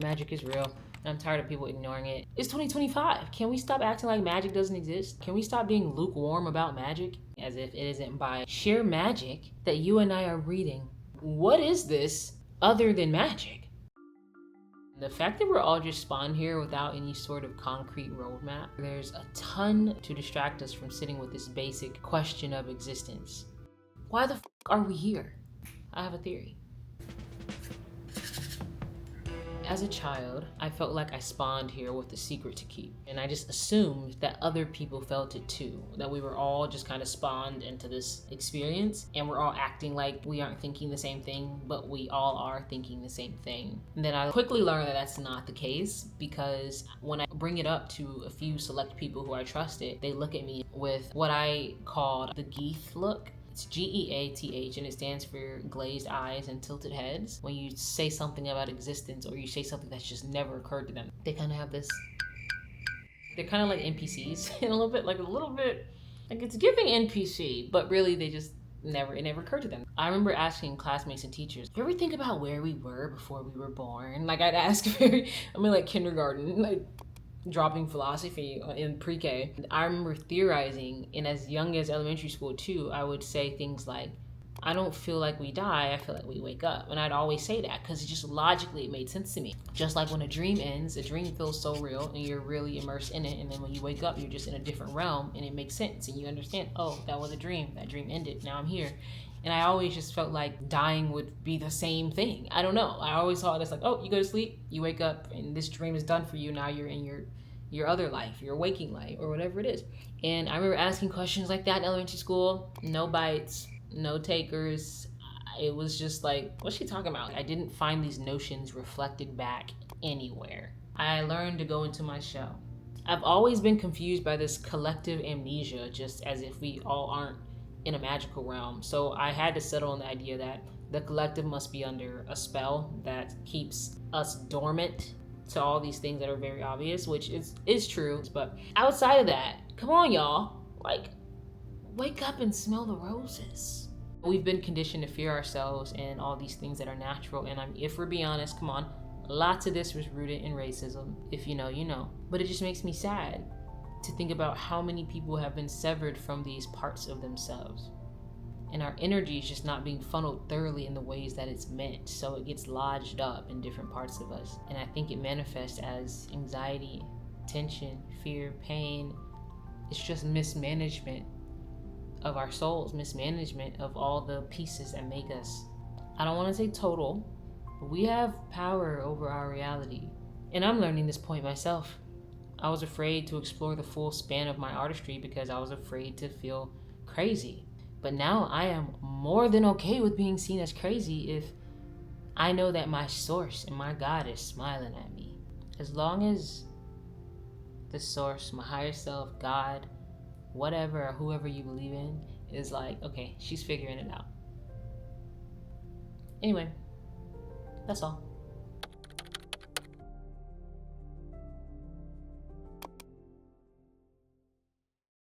Magic is real. I'm tired of people ignoring it. It's 2025. Can we stop acting like magic doesn't exist? Can we stop being lukewarm about magic? As if it isn't by sheer magic that you and I are reading. What is this other than magic? The fact that we're all just spawned here without any sort of concrete roadmap, there's a ton to distract us from sitting with this basic question of existence. Why the f are we here? I have a theory. As a child, I felt like I spawned here with a secret to keep. And I just assumed that other people felt it too. That we were all just kind of spawned into this experience and we're all acting like we aren't thinking the same thing, but we all are thinking the same thing. And then I quickly learned that that's not the case, because when I bring it up to a few select people who I trusted, they look at me with what I called the Geath look. It's Geath, and it stands for glazed eyes and tilted heads. When you say something about existence or you say something that's just never occurred to them, they kind of have this, they're kind of like NPCs in a little bit, like it's giving NPC, but really they just it never occurred to them. I remember asking classmates and teachers, you ever think about where we were before we were born? Like I'd ask like kindergarten, like dropping philosophy in pre-K. I remember theorizing, and as young as elementary school too, I would say things like, I don't feel like we die, I feel like we wake up. And I'd always say that because just logically it made sense to me. Just like when a dream ends, a dream feels so real and you're really immersed in it, and then when you wake up, you're just in a different realm and it makes sense and you understand, oh, that was a dream, that dream ended, now I'm here. And I always just felt like dying would be the same thing. I don't know. I always saw it as like, oh, you go to sleep, you wake up, and this dream is done for you. Now you're in your other life, your waking life, or whatever it is. And I remember asking questions like that in elementary school. No bites, no takers. It was just like, what's she talking about? I didn't find these notions reflected back anywhere. I learned to go into my shell. I've always been confused by this collective amnesia, just as if we all aren't in a magical realm. So I had to settle on the idea that the collective must be under a spell that keeps us dormant to all these things that are very obvious, which is true. But outside of that, come on y'all, like, wake up and smell the roses. We've been conditioned to fear ourselves and all these things that are natural, and if we're being honest, come on, lots of this was rooted in racism. If you know, you know. But it just makes me sad to think about how many people have been severed from these parts of themselves. And our energy is just not being funneled thoroughly in the ways that it's meant. So it gets lodged up in different parts of us. And I think it manifests as anxiety, tension, fear, pain. It's just mismanagement of our souls, mismanagement of all the pieces that make us. I don't want to say total, but we have power over our reality. And I'm learning this point myself. I was afraid to explore the full span of my artistry because I was afraid to feel crazy. But now I am more than okay with being seen as crazy if I know that my source and my God is smiling at me. As long as the source, my higher self, God, whatever, or whoever you believe in, is like, okay, she's figuring it out. Anyway, that's all.